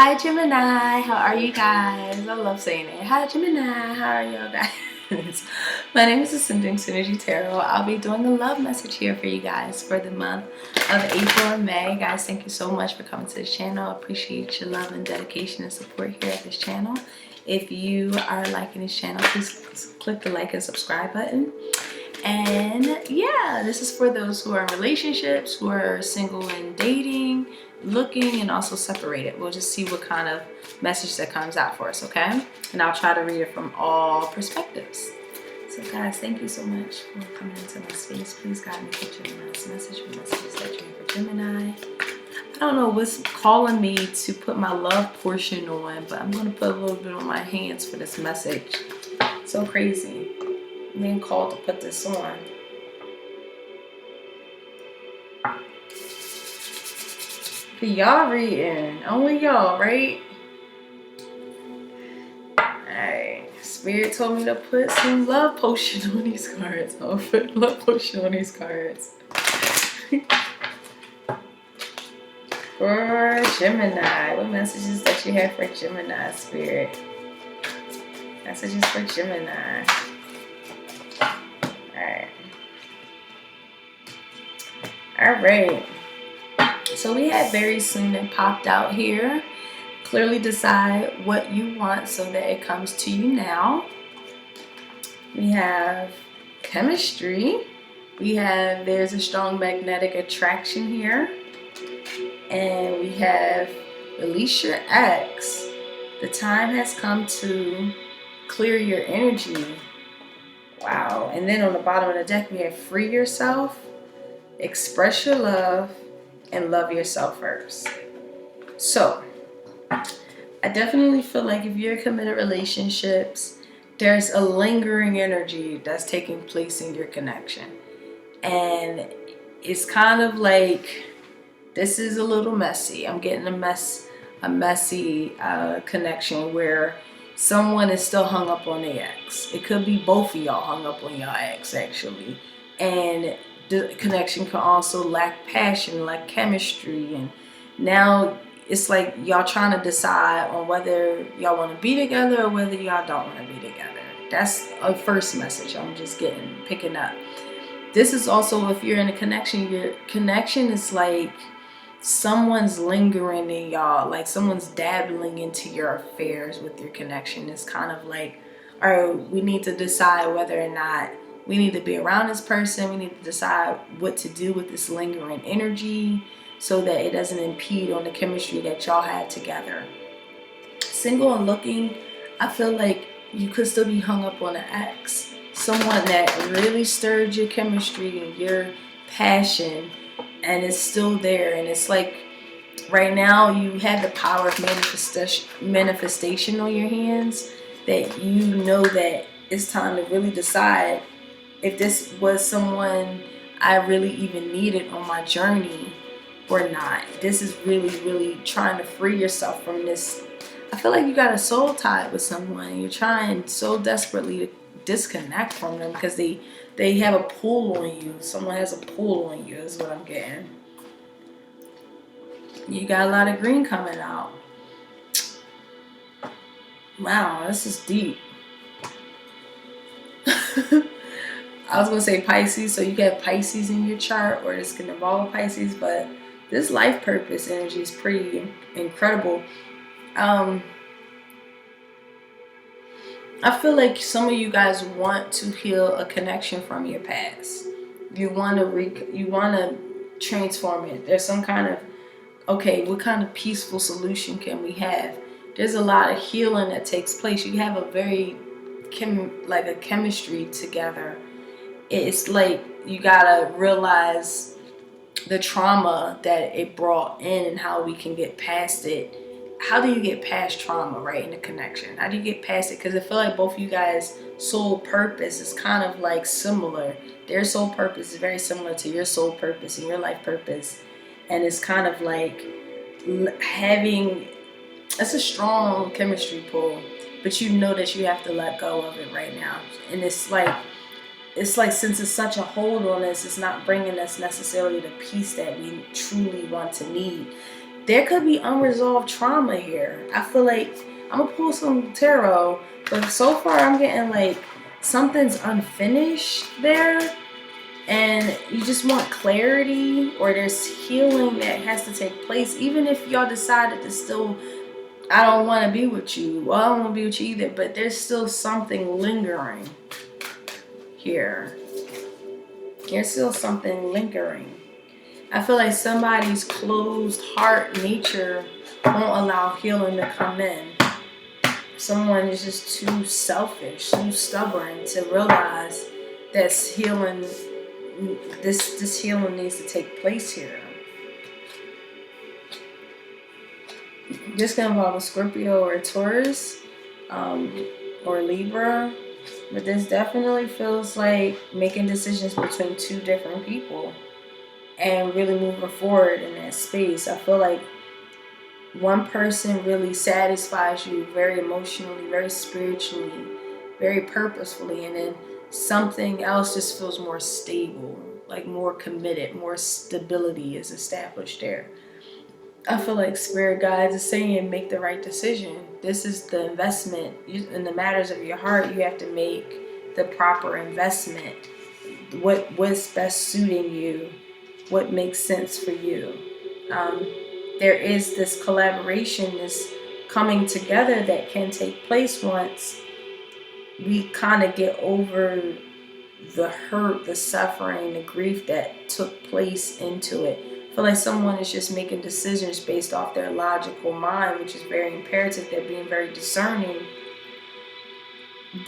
Hi Gemini, how are you guys? I love saying it. Hi Gemini, how are y'all guys? My name is Ascending Synergy Tarot. I'll be doing a love message here for you guys for the month of April and May. Guys, thank you so much for coming to this channel. I appreciate your love and dedication and support here at this channel. If you are liking this channel, please click the like and subscribe button. And yeah, this is for those who are in relationships, who are single and dating, looking, and also separated. We'll just see what kind of message that comes out for us, okay? And I'll try to read it from all perspectives. So guys, thank you so much for coming into my space. Please guide me for Gemini's message, for messages that you have for Gemini. I don't know what's calling me to put my love portion on, but I'm going to put a little bit on my hands for this message. So crazy. I'm being called to put this on. For y'all reading, only y'all, right? Alright, Spirit told me to put some love potion on these cards. I'll put love potion on these cards. For Gemini, what messages that you have for Gemini, Spirit? Messages for Gemini. Alright. So we had very soon and popped out here. Clearly decide what you want so that it comes to you now. We have chemistry. We have there's a strong magnetic attraction here. And we have release your ex. The time has come to clear your energy. Wow. And then on the bottom of the deck we have free yourself, express your love, and love yourself first. So I definitely feel like if you're in committed relationships, there's a lingering energy that's taking place in your connection. And it's kind of like this is a little messy. I'm getting a messy connection where someone is still hung up on the ex. It could be both of y'all hung up on your ex actually. And the connection can also lack passion, lack chemistry, and now it's like y'all trying to decide on whether y'all want to be together or whether y'all don't want to be together. That's a first message I'm just picking up. This is also if you're in a connection, your connection is like someone's lingering in y'all, like someone's dabbling into your affairs with your connection. It's kind of like, all right, we need to decide whether or not we need to be around this person. We need to decide what to do with this lingering energy so that it doesn't impede on the chemistry that y'all had together. Single and looking, I feel like you could still be hung up on an ex. Someone that really stirred your chemistry and your passion, and it's still there. And it's like right now you have the power of manifestation on your hands, that you know that it's time to really decide if this was someone I really even needed on my journey or not. This is really, really trying to free yourself from this. I feel like you got a soul tie with someone. You're trying so desperately to disconnect from them because they have a pull on you. Someone has a pull on you is what I'm getting. You got a lot of green coming out. Wow, this is deep. I was going to say Pisces, so you have Pisces in your chart, or this can involve Pisces, but this life purpose energy is pretty incredible. I feel like some of you guys want to heal a connection from your past. You want to transform it. There's some kind of, okay, what kind of peaceful solution can we have? There's a lot of healing that takes place. You have a very a chemistry together. It's like you gotta realize the trauma that it brought in and how we can get past it. How do you get past trauma, right, in a connection? How do you get past it? Because I feel like both of you guys' soul purpose is kind of like similar. Their soul purpose is very similar to your soul purpose and your life purpose. And it's kind of like it's a strong chemistry pull, but you know that you have to let go of it right now. And it's like since it's such a hold on us, it's not bringing us necessarily the peace that we truly want to need. there could be unresolved trauma here. I feel like I'm gonna pull some tarot, but so far I'm getting like something's unfinished there, and you just want clarity, or there's healing that has to take place. Even if y'all decided to still, I don't want to be with you, well, I don't want to be with you either, but there's still something lingering here. There's still something lingering. I feel like somebody's closed heart nature won't allow healing to come in. Someone is just too selfish, too stubborn to realize that healing, this healing needs to take place here. This can involve a Scorpio or a Taurus, or Libra, but this definitely feels like making decisions between two different people and really moving forward in that space. I feel like one person really satisfies you very emotionally, very spiritually, very purposefully, and then something else just feels more stable, like more committed, more stability is established there. I feel like spirit guides is saying make the right decision. This is the investment. In the matters of your heart, you have to make the proper investment. What's best suiting you, what makes sense for you. There is this collaboration, this coming together that can take place once we kind of get over the hurt, the suffering, the grief that took place into it. I feel like someone is just making decisions based off their logical mind, which is very imperative. They're being very discerning.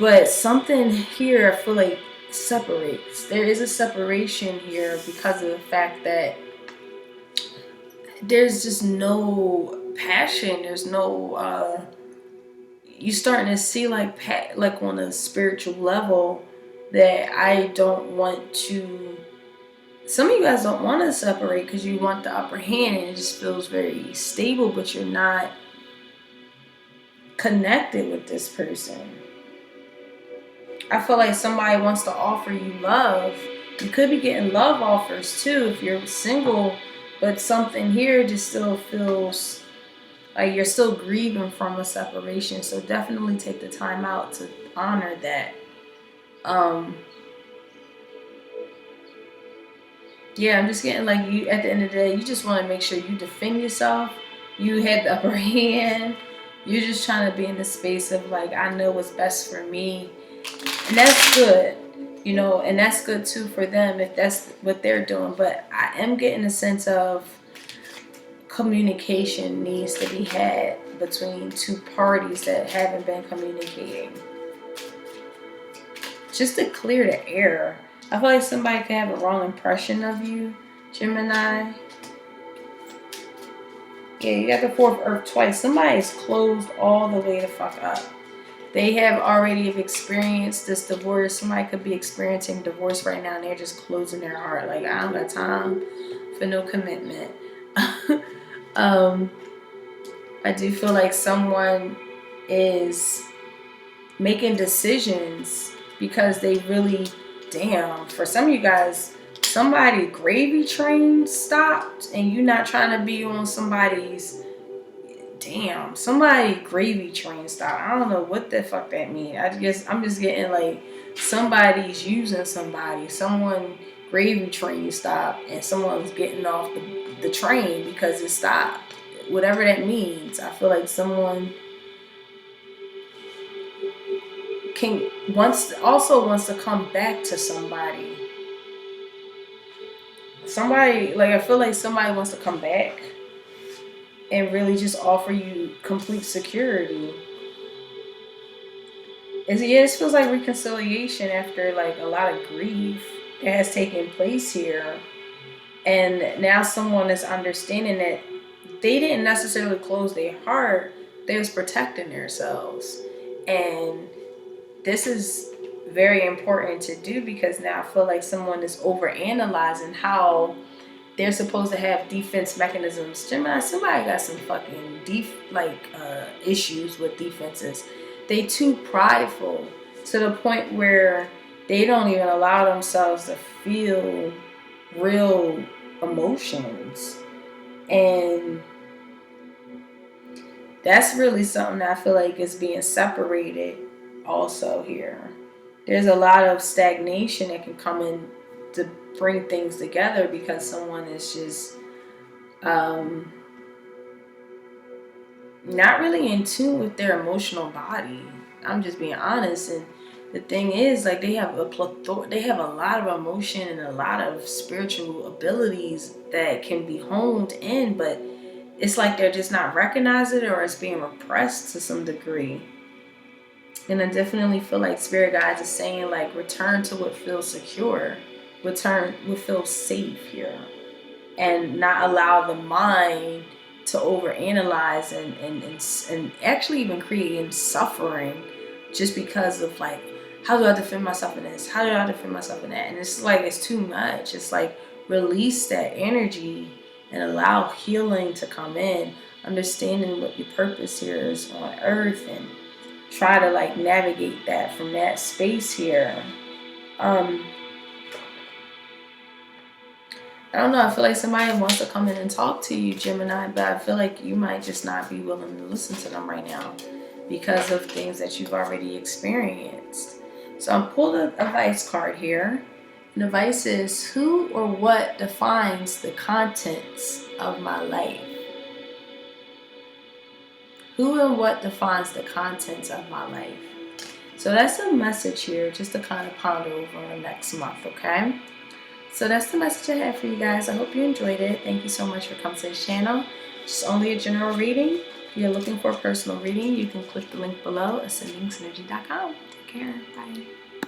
But something here, I feel like, separates. There is a separation here because of the fact that there's just no passion. There's no, you're starting to see like on a spiritual level that I don't want to, some of you guys don't want to separate because you want the upper hand and it just feels very stable, but you're not connected with this person. I feel like somebody wants to offer you love. You could be getting love offers too if you're single, but something here just still feels like you're still grieving from a separation. So definitely take the time out to honor that. Yeah, I'm just getting like you, at the end of the day, you just want to make sure you defend yourself. You had the upper hand. You're just trying to be in the space of like, I know what's best for me. And that's good, you know, and that's good too for them if that's what they're doing. But I am getting a sense of communication needs to be had between two parties that haven't been communicating. Just to clear the air. I feel like somebody could have a wrong impression of you, Gemini. Yeah, you got the fourth earth twice. Somebody's closed all the way the fuck up. They have already experienced this divorce. Somebody could be experiencing divorce right now and they're just closing their heart. Like, I don't got time for no commitment. I do feel like someone is making decisions because they really, damn, for some of you guys, somebody gravy train stopped and you're not trying to be on somebody's, damn, somebody gravy train stopped. I don't know what the fuck that means. I'm just getting like somebody's using somebody. Someone gravy train stopped and someone's getting off the train because it stopped. Whatever that means. I feel like someone wants to come back to somebody. I feel like somebody wants to come back and really just offer you complete security. This feels like reconciliation after like a lot of grief that has taken place here. And now someone is understanding that they didn't necessarily close their heart. They was protecting themselves. And this is very important to do because now I feel like someone is overanalyzing how they're supposed to have defense mechanisms. Gemini, somebody got some fucking issues with defenses. They too prideful to the point where they don't even allow themselves to feel real emotions. And That's really something that I feel like is being separated also here. There's a lot of stagnation that can come in to bring things together because someone is just not really in tune with their emotional body. I'm just being honest. And the thing is, like, they have a lot of emotion and a lot of spiritual abilities that can be honed in, but it's like they're just not recognizing it, or it's being repressed to some degree. And I definitely feel like spirit guides is saying, like, return to what feels secure, return what feels safe here, and not allow the mind to overanalyze and actually even creating suffering just because of, like, how do I defend myself in this? How do I defend myself in that? And it's like, it's too much. It's like, release that energy and allow healing to come in, understanding what your purpose here is on earth, and try to, like, navigate that from that space here. I don't know, I feel like somebody wants to come in and talk to you, Gemini, but I feel like you might just not be willing to listen to them right now because of things that you've already experienced. So I'm pulling a advice card here. And the advice is, who or what defines the contents of my life? Who and what defines the contents of my life? So that's a message here just to kind of ponder over in the next month, okay? So that's the message I have for you guys. I hope you enjoyed it. Thank you so much for coming to this channel. It's only a general reading. If you're looking for a personal reading, you can click the link below, ascendingsynergy.com. Take care. Bye.